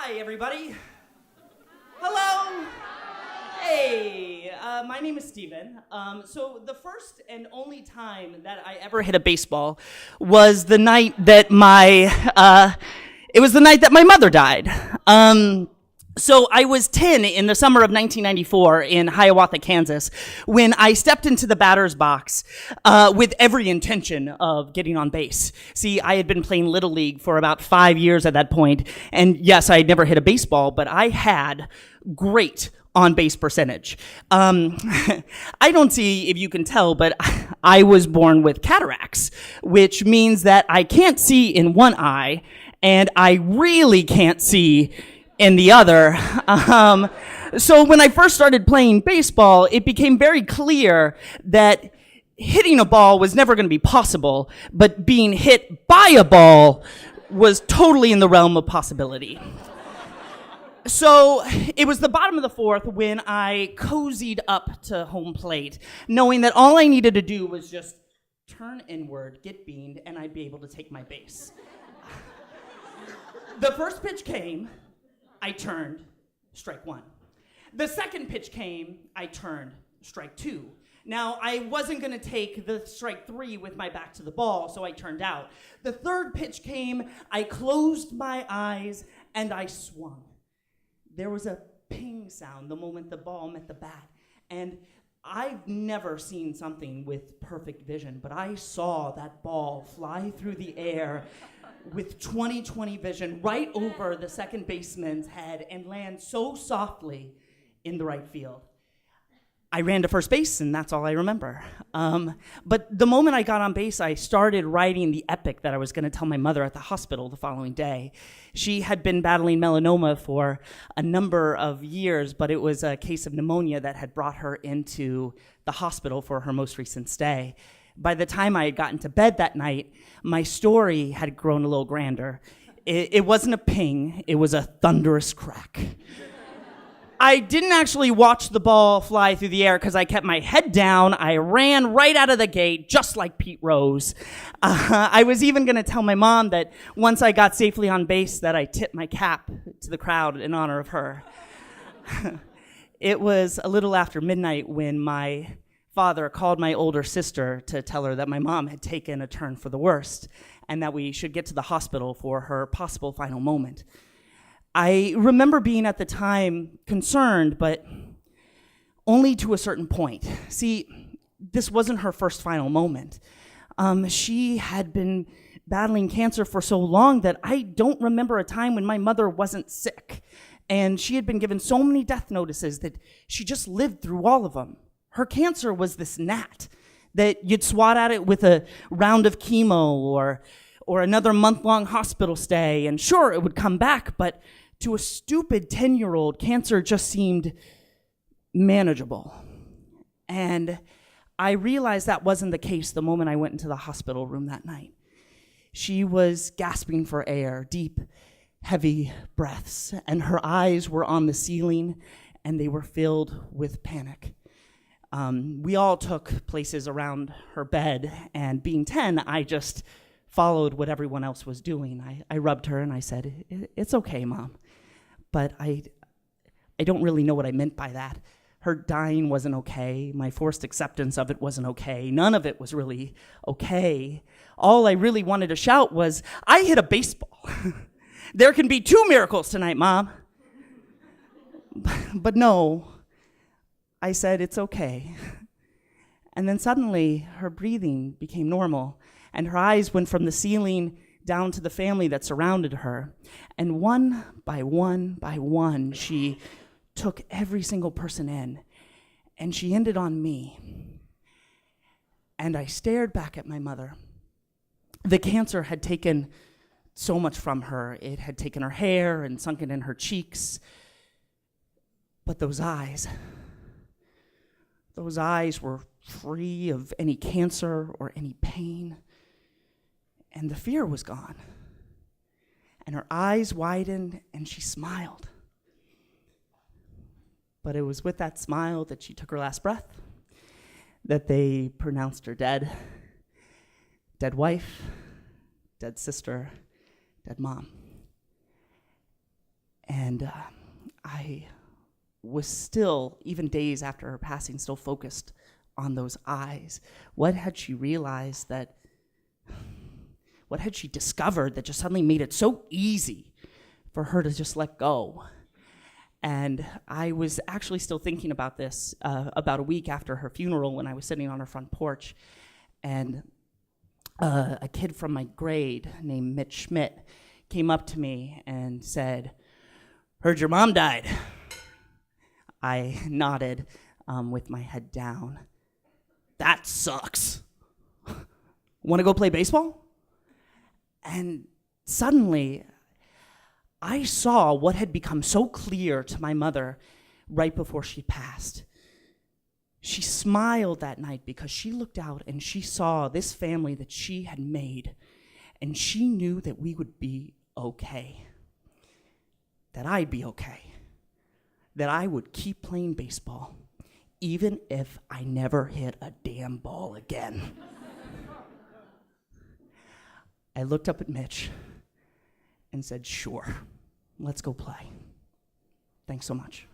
Hi, everybody. Hello. Hey, my name is Steven. So the first and only time that I ever hit a baseball was the night that my mother died. So I was 10 in the summer of 1994 in Hiawatha, Kansas, when I stepped into the batter's box with every intention of getting on base. See, I had been playing Little League for about 5 years at that point, and yes, I had never hit a baseball, but I had great on-base percentage. I don't see if you can tell, but I was born with cataracts, which means that I can't see in one eye, and I really can't see in the other. So when I first started playing baseball, it became very clear that hitting a ball was never going to be possible, but being hit by a ball was totally in the realm of possibility. So it was the bottom of the fourth when I cozied up to home plate, knowing that all I needed to do was just turn inward, get beamed, and I'd be able to take my base. The first pitch came, I turned, strike one. The second pitch came, I turned, strike two. Now, I wasn't going to take the strike three with my back to the ball, so I turned out. The third pitch came, I closed my eyes, and I swung. There was a ping sound the moment the ball met the bat, and I've never seen something with perfect vision, but I saw that ball fly through the air with 20/20 vision right over the second baseman's head and land so softly in the right field. I ran to first base, and that's all I remember. But the moment I got on base, I started writing the epic that I was going to tell my mother at the hospital the following day. She had been battling melanoma for a number of years, but it was a case of pneumonia that had brought her into the hospital for her most recent stay. By the time I had gotten to bed that night, my story had grown a little grander. It wasn't a ping, it was a thunderous crack. I didn't actually watch the ball fly through the air because I kept my head down. I ran right out of the gate, just like Pete Rose. I was even going to tell my mom that once I got safely on base that I tipped my cap to the crowd in honor of her. It was a little after midnight when my father called my older sister to tell her that my mom had taken a turn for the worst and that we should get to the hospital for her possible final moment. I remember being at the time concerned, but only to a certain point. See, this wasn't her first final moment. She had been battling cancer for so long that I don't remember a time when my mother wasn't sick. And she had been given so many death notices that she just lived through all of them. Her cancer was this gnat that you'd swat at it with a round of chemo or another month-long hospital stay, and sure, it would come back, but to a stupid 10-year-old, cancer just seemed manageable. And I realized that wasn't the case the moment I went into the hospital room that night. She was gasping for air, deep, heavy breaths, and her eyes were on the ceiling, and they were filled with panic. We all took places around her bed, and being 10, I just followed what everyone else was doing. I rubbed her and I said, "It's okay, Mom." But I don't really know what I meant by that. Her dying wasn't okay. My forced acceptance of it wasn't okay. None of it was really okay. All I really wanted to shout was, "I hit a baseball." There can be 2 miracles tonight, Mom. But no, I said, "It's okay." And then suddenly her breathing became normal, and her eyes went from the ceiling down to the family that surrounded her. And one by one, she took every single person in, and she ended on me. And I stared back at my mother. The cancer had taken so much from her. It had taken her hair and sunk it in her cheeks. But those eyes were free of any cancer or any pain. And the fear was gone. And her eyes widened, and she smiled. But it was with that smile that she took her last breath, that they pronounced her dead. Dead wife, dead sister, dead mom. And And I was still, even days after her passing, still focused on those eyes. What had she realized that, what had she discovered that just suddenly made it so easy for her to just let go? And I was actually still thinking about this about a week after her funeral when I was sitting on her front porch, and a kid from my grade named Mitch Schmidt came up to me and said, "Heard your mom died." I nodded with my head down. "That sucks. Want to go play baseball?" And suddenly, I saw what had become so clear to my mother right before she passed. She smiled that night because she looked out and she saw this family that she had made, and she knew that we would be okay, that I'd be okay, that I would keep playing baseball, even if I never hit a damn ball again. I looked up at Mitch and said, "Sure, let's go play. Thanks so much."